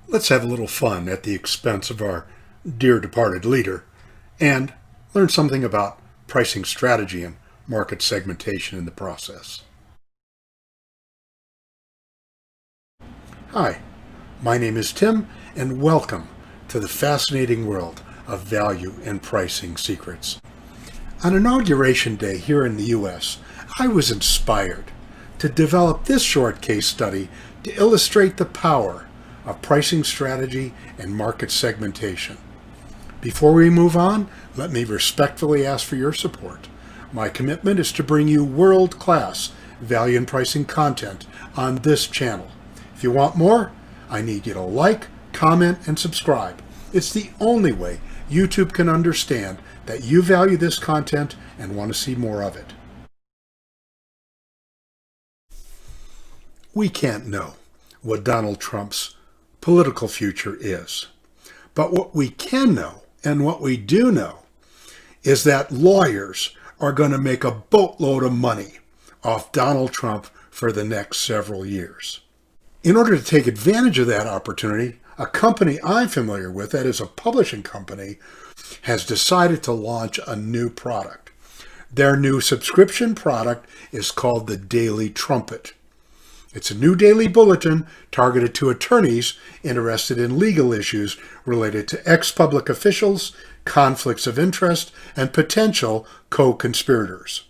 Let's have a little fun at the expense of our dear departed leader and learn something about pricing strategy and market segmentation in the process. Hi, my name is Tim, and welcome to the fascinating world of value and pricing secrets. On Inauguration Day here in the U.S., I was inspired to develop this short case study to illustrate the power of pricing strategy and market segmentation. Before we move on, let me respectfully ask for your support. My commitment is to bring you world-class value and pricing content on this channel. If you want more, I need you to like, comment, and subscribe. It's the only way YouTube can understand that you value this content and want to see more of it. We can't know what Donald Trump's political future is. But what we can know, and what we do know, is that lawyers are going to make a boatload of money off Donald Trump for the next several years. In order to take advantage of that opportunity, a company I'm familiar with, that is a publishing company, has decided to launch a new product. Their new subscription product is called the Daily Trumpet. It's a new daily bulletin targeted to attorneys interested in legal issues related to ex-public officials, conflicts of interest, and potential co-conspirators.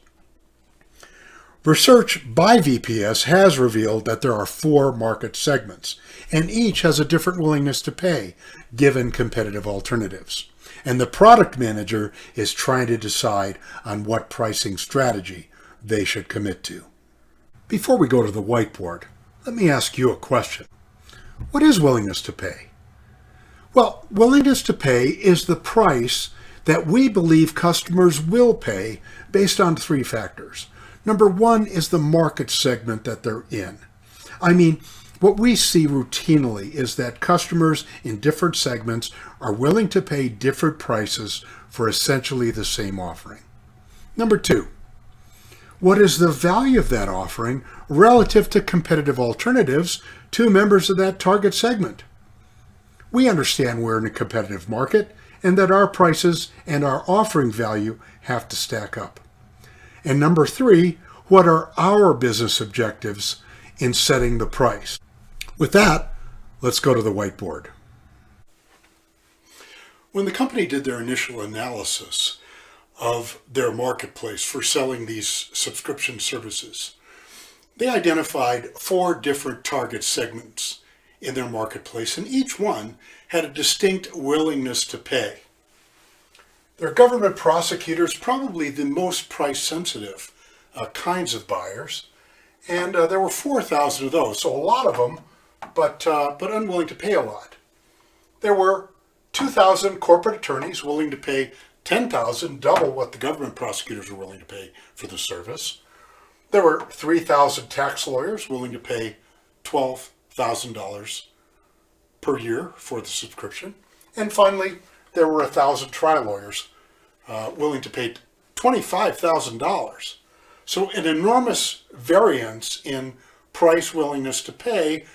Research by VPS has revealed that there are 4 market segments, and each has a different willingness to pay, given competitive alternatives. And the product manager is trying to decide on what pricing strategy they should commit to. Before we go to the whiteboard, let me ask you a question. What is willingness to pay? Well, willingness to pay is the price that we believe customers will pay based on 3 factors. Number 1 is the market segment that they're in. I mean, what we see routinely is that customers in different segments are willing to pay different prices for essentially the same offering. Number 2, what is the value of that offering relative to competitive alternatives to members of that target segment? We understand we're in a competitive market and that our prices and our offering value have to stack up. And number 3, what are our business objectives in setting the price? With that, let's go to the whiteboard. When the company did their initial analysis of their marketplace for selling these subscription services, they identified 4 different target segments in their marketplace, and each one had a distinct willingness to pay. Their government prosecutors, probably the most price-sensitive kinds of buyers, and there were 4,000 of those, so a lot of them, but unwilling to pay a lot. There were 2,000 corporate attorneys willing to pay $10,000, double what the government prosecutors were willing to pay for the service. There were 3,000 tax lawyers willing to pay $12,000 per year for the subscription. And finally, there were 1,000 trial lawyers willing to pay $25,000. So an enormous variance in price willingness to pay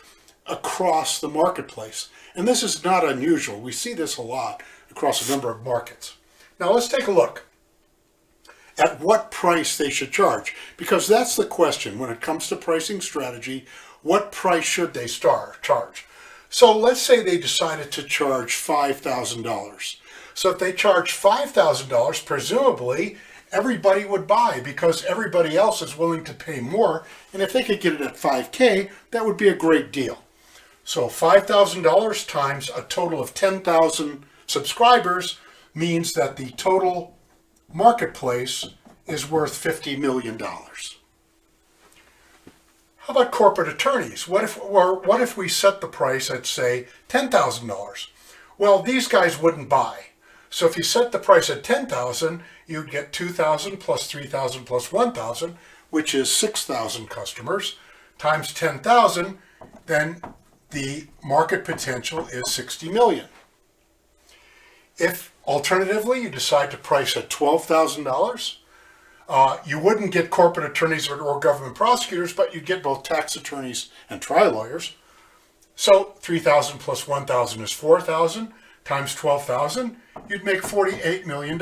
across the marketplace. And this is not unusual. We see this a lot across a number of markets. Now let's take a look at what price they should charge, because that's the question when it comes to pricing strategy. What price should they charge? So let's say they decided to charge $5,000. So if they charge $5,000, presumably everybody would buy because everybody else is willing to pay more. And if they could get it at $5,000, that would be a great deal. So $5,000 times a total of 10,000 subscribers means that the total marketplace is worth $50 million. How about corporate attorneys? What if we set the price at, say, $10,000? Well, these guys wouldn't buy. So if you set the price at $10,000, you'd get 2,000 plus 3,000 plus 1,000, which is 6,000 customers, times 10,000, then the market potential is 60 million. If alternatively you decide to price at $12,000, you wouldn't get corporate attorneys or government prosecutors, but you'd get both tax attorneys and trial lawyers. So 3,000 plus 1,000 is 4,000 times 12,000, you'd make $48 million.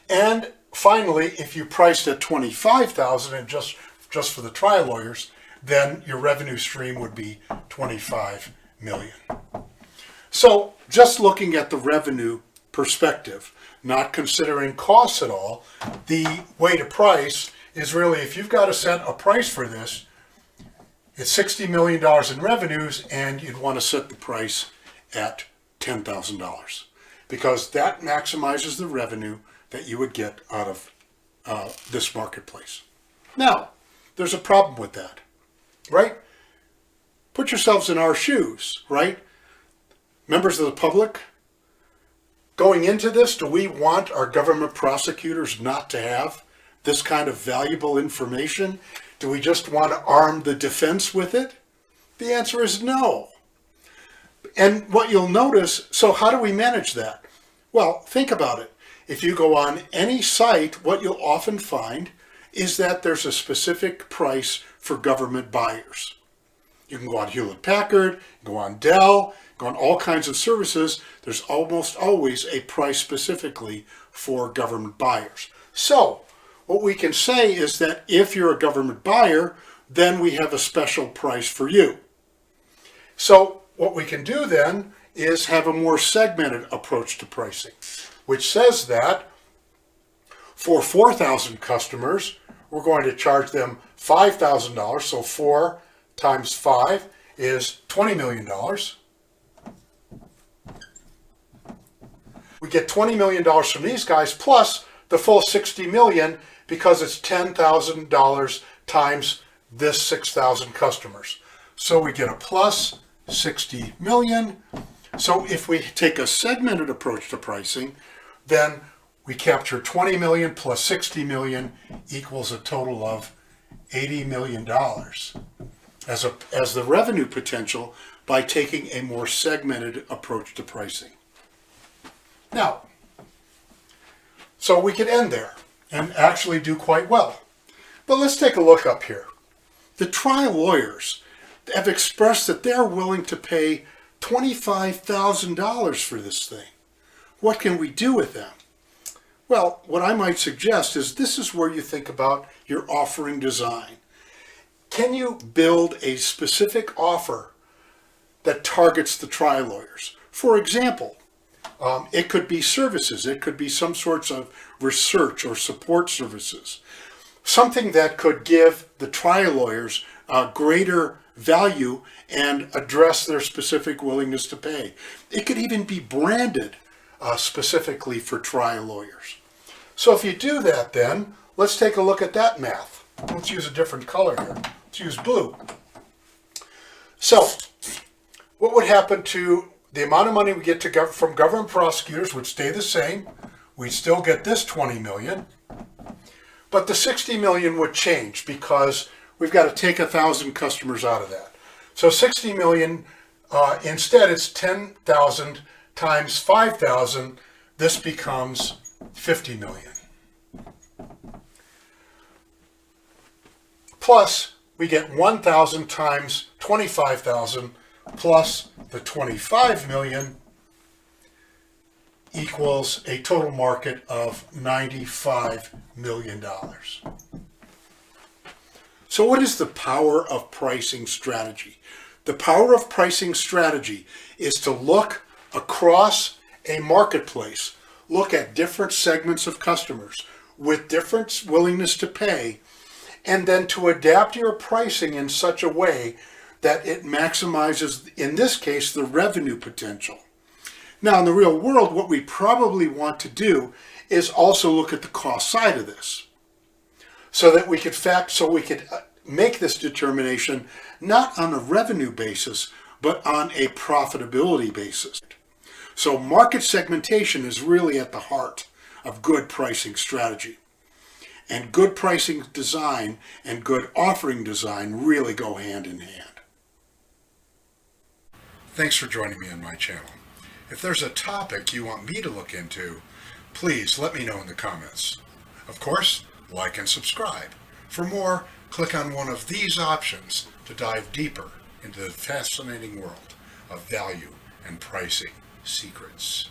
And finally, if you priced at 25,000 and just for the trial lawyers, then your revenue stream would be 25 million. So just looking at the revenue perspective, not considering costs at all, the way to price is really, if you've got to set a price for this, it's $60 million in revenues, and you'd want to set the price at $10,000 because that maximizes the revenue that you would get out of this marketplace. Now, there's a problem with that, right? Put yourselves in our shoes, right? Members of the public, going into this, do we want our government prosecutors not to have this kind of valuable information? Do we just want to arm the defense with it? The answer is no. And what you'll notice, so how do we manage that? Well, think about it. If you go on any site, what you'll often find is that there's a specific price for government buyers. You can go on Hewlett-Packard, go on Dell, go on all kinds of services. There's almost always a price specifically for government buyers. So what we can say is that if you're a government buyer, then we have a special price for you. So what we can do then is have a more segmented approach to pricing, which says that for 4,000 customers, we're going to charge them $5,000. So 4 times 5 is $20 million. We get $20 million from these guys plus the full $60 million because it's $10,000 times this 6,000 customers. So we get a plus $60 million. So if we take a segmented approach to pricing, then we capture 20 million plus 60 million equals a total of $80 million as the revenue potential by taking a more segmented approach to pricing. Now, so we could end there and actually do quite well. But let's take a look up here. The trial lawyers have expressed that they're willing to pay $25,000 for this thing. What can we do with them? Well, what I might suggest is this is where you think about your offering design. Can you build a specific offer that targets the trial lawyers? For example, it could be services. It could be some sorts of research or support services. Something that could give the trial lawyers greater value and address their specific willingness to pay. It could even be branded specifically for trial lawyers. So if you do that, then let's take a look at that math. Let's use a different color here. Let's use blue. So what would happen to the amount of money we get from government prosecutors would stay the same. We'd still get this 20 million, but the 60 million would change because we've got to take 1,000 customers out of that. So 60 million, instead it's 10,000 times 5,000. This becomes 50 million. Plus, we get 1,000 times 25,000 plus the 25 million equals a total market of $95 million. So what is the power of pricing strategy? The power of pricing strategy is to look across a marketplace, look at different segments of customers with different willingness to pay, and then to adapt your pricing in such a way that it maximizes, in this case, the revenue potential. Now, in the real world, what we probably want to do is also look at the cost side of this, so that we could make this determination not on a revenue basis, but on a profitability basis. So market segmentation is really at the heart of good pricing strategy. And good pricing design and good offering design really go hand in hand. Thanks for joining me on my channel. If there's a topic you want me to look into, please let me know in the comments. Of course, like and subscribe. For more, click on one of these options to dive deeper into the fascinating world of value and pricing secrets.